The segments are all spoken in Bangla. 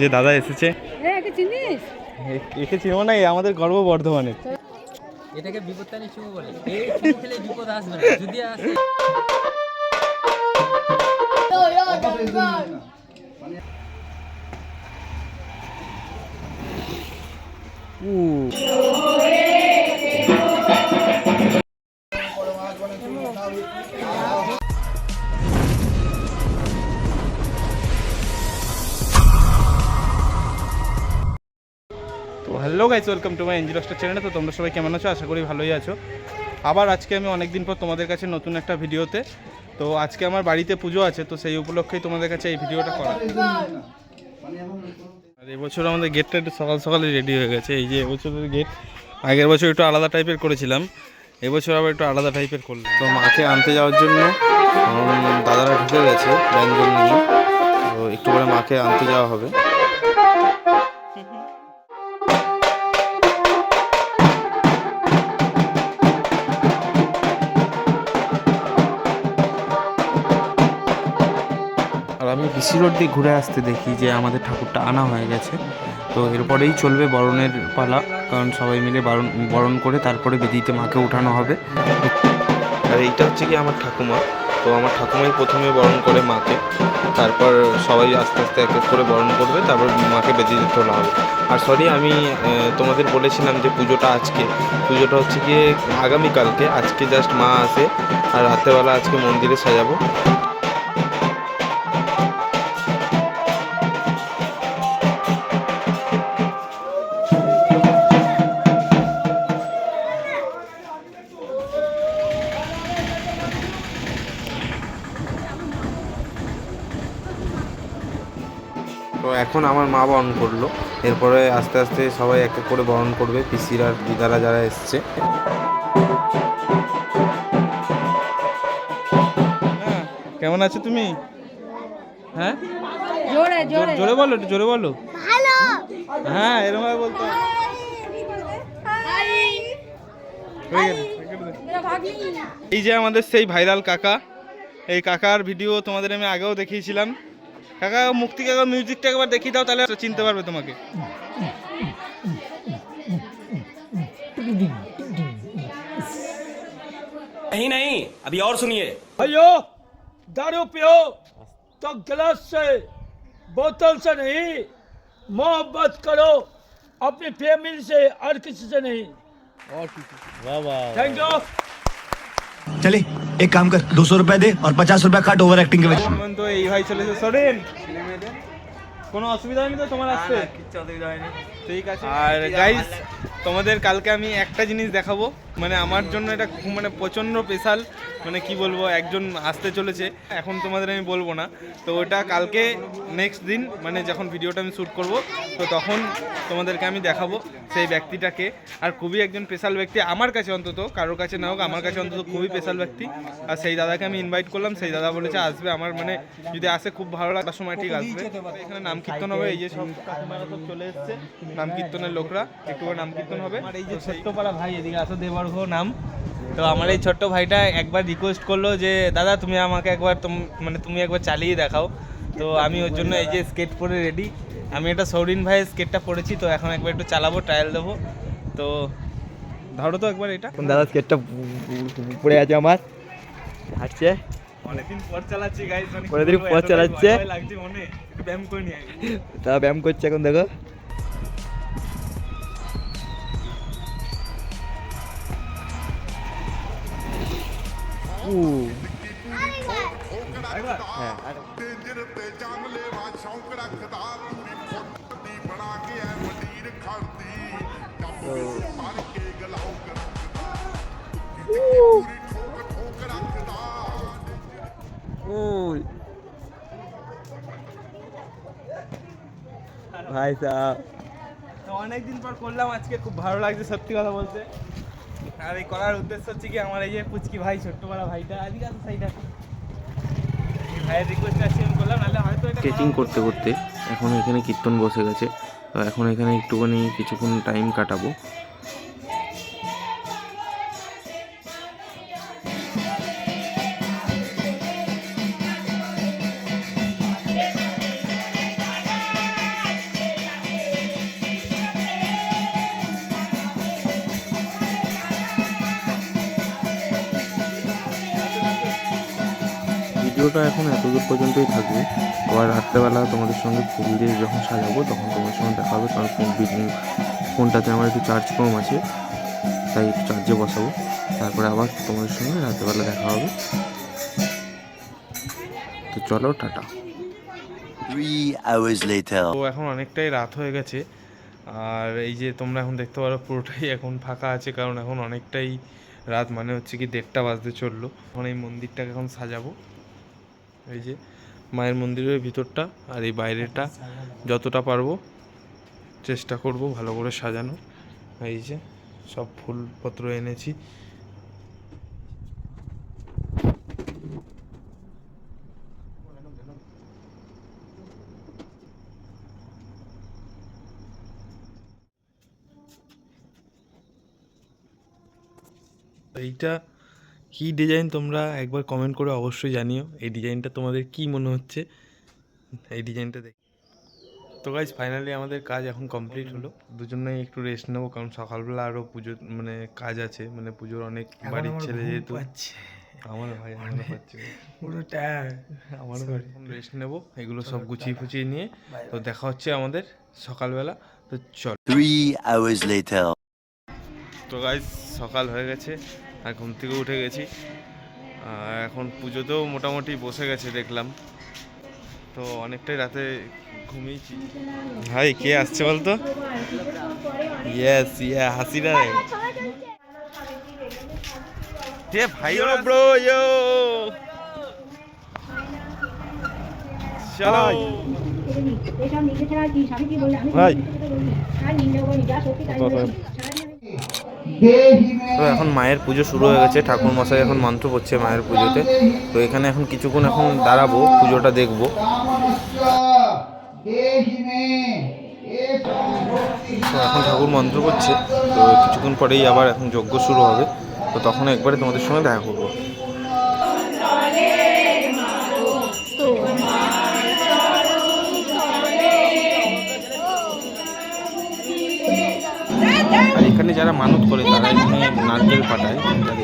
যে দাদা এসেছে। একে চিনবো না, আমাদের গর্ব বর্ধমানের। এটাকে বিপত্তানি চুমু বলে। এই চুমু খেলে বিপদ আসবে না, যদি আসে। তো hello guys, welcome to my NG star চ্যানেলে। তো তোমরা সবাই কেমন আছো? আশা করি ভালোই আছো। আবার আজকে আমি অনেক দিন পর তোমাদের কাছে নতুন একটা ভিডিওতে। তো আজকে আমার বাড়িতে পুজো আছে, তো সেই উপলক্ষেই তোমাদের কাছে এই ভিডিওটা করা। আর এবছর আমাদের গেটটা একটু সকাল সকালে রেডি হয়ে গেছে। এই যে এবছরের গেট, আগের বছর একটু আলাদা টাইপের করেছিলাম, এবছর আবার একটু আলাদা টাইপের করলাম। তো মাকে আনতে যাওয়ার জন্য দাদারা ঢুকে গেছে ব্যঞ্জন নিয়ে। তো একটু করে মাকে আনতে যাওয়া হবে। আর আমি বিসি রোড দিয়ে ঘুরে আসতে দেখি যে আমাদের ঠাকুরটা আনা হয়ে গেছে। তো এরপরেই চলবে বরণের পালা, কারণ সবাই মিলে বরণ করে তারপরে বেদিতে মাকে উঠানো হবে। আর এইটা হচ্ছে কি আমার ঠাকুমা। তো আমার ঠাকুমাই প্রথমে বরণ করে মাকে, তারপর সবাই আস্তে আস্তে এক এক করে বরণ করবে, তারপর মাকে বেদিতে তোলা হবে। আর সরি, আমি তোমাদের বলেছিলাম যে পুজোটা হচ্ছে গিয়ে আগামীকালকে। আজকে জাস্ট মা আসে, আর রাত্রেবেলা আজকে মন্দিরে সাজাবো। তো এখন আমার মা বরণ করলো, এরপরে আস্তে আস্তে সবাই এক এক করে বরণ করবে, পিসির আর দিদারা যারা এসছে। কেমন আছো তুমি? হ্যাঁ, জোরে বলো, একটু জোরে বলো। হ্যাঁ, এরকম ভাবে বলতে হবে। এই যে আমাদের সেই ভাইরাল কাকা, এই কাকার ভিডিও তোমাদের আমি আগেও দেখিয়েছিলাম। কাকা, মুক্তি কাকা মিউজিকটা একবার দেখিয়ে দাও, তাহলে চিনতে পারবে তোমাকে। नहीं नहीं, अभी और सुनिए। भाइयों, दारू पियो तो गिलास से, बोतल से नहीं। मोहब्बत करो अपनी फैमिली से, और किसी से नहीं। वाह वाह, थैंक यू। चले एक काम कर, 200 रुपए दे और 50 रुपए काट ओवर एक्टिंग के वजह। তো এই ভাই চলেছে সরেন। কোনো অসুবিধা হয়নি তো তোমার আসতে? ঠিক আছে। আর গাইস, তোমাদের কালকে আমি একটা জিনিস দেখাবো, মানে আমার জন্য এটা মানে প্রচণ্ড স্পেশাল। মানে কি বলবো, একজন আসতে চলেছে, এখন তোমাদের আমি বলবো না। তো ওটা কালকে নেক্সট দিন, মানে যখন ভিডিওটা আমি শ্যুট করব, তো তখন তোমাদেরকে আমি দেখাবো সেই ব্যক্তিটাকে। আর খুবই একজন স্পেশাল ব্যক্তি আমার কাছে, অন্তত কারোর কাছে না হোক, আমার কাছে অন্তত খুবই স্পেশাল ব্যক্তি। আর সেই দাদাকে আমি ইনভাইট করলাম, সেই দাদা বলেছে আসবে। আমার মানে যদি আসে খুব ভালো লাগার সময় ঠিক আসবে। এখানে নাম কীর্তন হবে, এই যে সব কাকিমারা সব চলে এসছে, নাম কীর্তনের লোকরা, একটু নাম কীর্তন হবে। আর এই যে ছোট্টপাড়া ভাই, এদিকে আসো, দেবর্ঘ নাম। তো আমার এই ছোট্ট ভাইটা একবার রিকোয়েস্ট করলো যে দাদা তুমি আমাকে একবার মানে তুমি একবার চালিয়ে দেখাও। তো আমি ওর জন্য এই যে স্কেট পরে রেডি। আমি এটা সৌরিন ভাইয়ের স্কেটটা পরেছি, তো এখন একবার একটু চালাবো, ট্রায়াল দেবো। তো ধরো তো একবার এটা। দাদা স্কেটটা পড়ে আছে আমার, হাঁটছে, অনেকদিন পর চালাচ্ছি গাইস, অনেকদিন পর চালাচ্ছে, লাগছে মনে, একটু ব্যায়াম করে নিয়ে আগে। তা ব্যায়াম করছে এখন, দেখো। ভাই সাহেব, অনেকদিন পর করলাম আজকে, খুব ভালো লাগছে সত্যি কথা বলতে। আর এই করার উদ্দেশ্য হচ্ছে কি, আমার এই যে পুচকি ভাই, ছোট্টবেলা ভাইটা, আজকে আছে সাইডটা, ভাইয়ের রিকোয়েস্ট আছে আমি করলাম, নাহলে হয়তো এটা স্কেটিং করতে করতে এখন এখানে কীর্তন বসে গেছে। তো এখন এখানে একটুখানি কিছুক্ষণ টাইম কাটাবো। ভিডিওটা এখন এতদূর পর্যন্তই থাকবে। আবার রাত্রেবেলা তোমাদের সঙ্গে ফুল দিয়ে যখন সাজাবো তখন তোমাদের সঙ্গে দেখা হবে, কারণ ফোনটাতে আমার একটু চার্জ কম আছে, তাই একটু চার্জে বসাবো। তারপরে আবার তোমাদের সঙ্গে রাত্রেবেলা দেখা হবে। তো চলো, টাটা। 3 hours later. তো এখন অনেকটাই রাত হয়ে গেছে, আর এই যে তোমরা এখন দেখতে পারো পুরোটাই এখন ফাঁকা আছে, কারণ এখন অনেকটাই রাত, মানে হচ্ছে কি 1:30 বাজতে চললো। এখন এই মন্দিরটাকে এখন সাজাবো। এই যে মায়ের মন্দিরের ভিতরটা আর এই বাইরেটা যতটা পারবো চেষ্টা করব ভালো করে সাজানো। এই যে সব ফুলপত্র এনেছি। এইটা কি ডিজাইন তোমরা একবার কমেন্ট করে অবশ্যই জানিও, এই ডিজাইনটা তোমাদের কি মনে হচ্ছে এই ডিজাইনটা দেখ। তো গাইজ ফাইনালি আমাদের কাজ এখন কমপ্লিট হলো, দুজনেই একটু রেস্ট নেবো, কারণ সকালবেলা আরও পুজো মানে কাজ আছে, মানে পুজোর অনেক বাড়ির ছেলে যেহেতু। আমার ভাই আমার পাচ্ছে আমার এখন রেস্ট নেবো, এগুলো সব গুছিয়ে ফুচিয়ে নিয়ে। তো দেখা হচ্ছে আমাদের সকালবেলা। তো চল। 3 hours later. তো গাইজ সকাল হয়ে গেছে আর ঘুম থেকে উঠে গেছি, আর এখন পুজোতেও মোটামুটি বসে গেছে দেখলাম, তো অনেকটাই রাতে ঘুমিয়েছি। ভাই কে আসছে বলতো? ইয়েস হাসিনা রে ভাই ব্রো ইয়ো চলো ভাই। তো এখন মায়ের পুজো শুরু হয়ে গেছে, ঠাকুর মশাই এখন মন্ত্র পড়ছে মায়ের পুজোতে। তো এখানে এখন কিছুক্ষণ এখন দাঁড়াবো, পুজোটা দেখবো। তো এখন ঠাকুর মন্ত্র করছে, তো কিছুক্ষণ পরেই আবার এখন যজ্ঞ শুরু হবে, তো তখন একবারে তোমাদের সঙ্গে দেখা করবো। আর এখানে যারা মানত করে তারা এখানে নারকেল পাঠায়,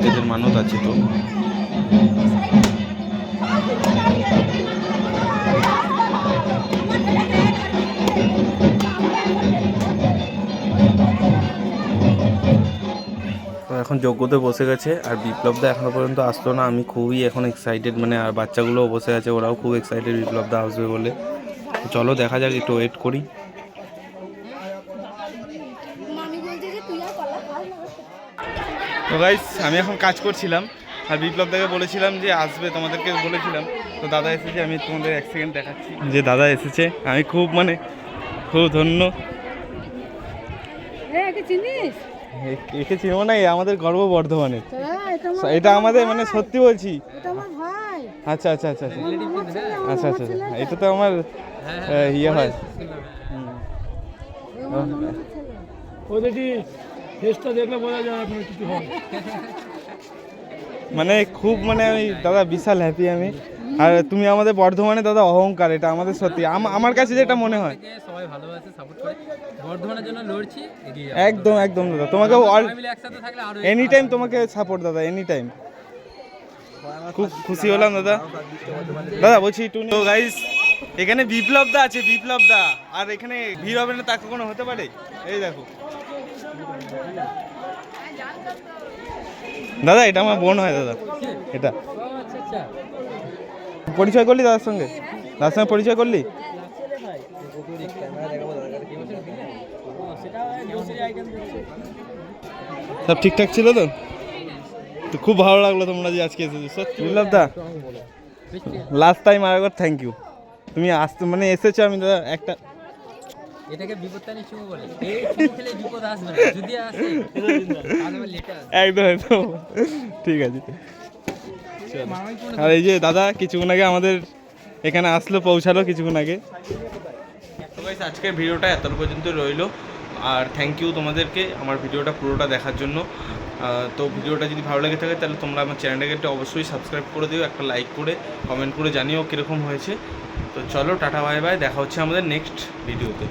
যাদের মানত আছে। তো এখন যজ্ঞতে বসে গেছে, আর বিপ্লবদা এখনো পর্যন্ত আসলো না। আমি খুবই এখন এক্সাইটেড, মানে আর বাচ্চাগুলোও বসে আছে, ওরাও খুব এক্সাইটেড বিপ্লবদা আসবে বলে। চলো দেখা যাক, একটু ওয়েট করি। তো গাইস আমি এখন কাজ করছিলাম, আর বিপ্লবদাকে বলেছিলাম যে আসবে, তোমাদেরকে বলেছিলাম। তো দাদা এসেছে, আমি তোমাদের এক সেকেন্ড দেখাচ্ছি যে দাদা এসেছে। আমি খুব মানে খুব ধন্য। একে চিনো না, আমাদের গর্ব বর্ধমানের, এটা আমাদের মানে সত্যি বলছি। আচ্ছা আচ্ছা আচ্ছা আচ্ছা আচ্ছা আচ্ছা এটা তো আমার ইয়ে হয়। মানে খুব মানে আমি দাদা বিশাল হ্যাপি আমি। আর তুমি আমাদের বর্ধমানে দাদা অহংকার, এটা আমাদের সত্যি আমার কাছে যেটা মনে হয়। সবাই ভালোবাসে, সাপোর্ট করে, বর্ধমানের জন্য লড়ছি, এগিয়ে যাবো। একদম একদম দাদা, তোমাকে একসাথে থাকলে আরো এনি টাইম তোমাকে সাপোর্ট দাদা, এনি টাইম। খুব খুশি হলাম দাদা। দাদা বলছি তো গাইস এখানে বিপ্লবদা আছে, বিপ্লবদা। আর এখানে ভিড় হবে না তা কখনো হতে পারে? এই দেখো দাদা, এটা আমার বোন হয় দাদা, এটা পরিচয় করলি দাদার সঙ্গে? দাদার সঙ্গে পরিচয় করলি? সব ঠিকঠাক ছিল তো? তো খুব ভালো লাগলো তোমরা যে আজকে এসেছো, সত্যি বিপ্লবদা। লাস্ট টাইম আরেকবার থ্যাংক ইউ, তুমি আসতে মানে এসেছো। আমি দাদা একটা এটাকে বিপত্তানি চুমু বলে, এই চুমু খেলে বিপদ আসবে না, যদি আসে তাহলে লেটার। একদম একদম ঠিক আছে। আর এই যে দাদা কিছুক্ষণ আগে আমাদের এখানে আসলো, পৌঁছালো কিছুক্ষণ আগে। তো গাইস আজকের ভিডিওটা এত পর্যন্ত রইলো, আর থ্যাংক ইউ তোমাদেরকে আমার ভিডিওটা পুরোটা দেখার জন্য। তো ভিডিওটা যদি ভালো লেগে থাকে তাহলে তোমরা আমার চ্যানেলটাকে অবশ্যই সাবস্ক্রাইব করে দিও, একটা লাইক করে কমেন্ট করে জানিও কীরকম হয়েছে। তো চলো টাটা বাই বাই, দেখা হচ্ছে আমাদের নেক্সট ভিডিওতে।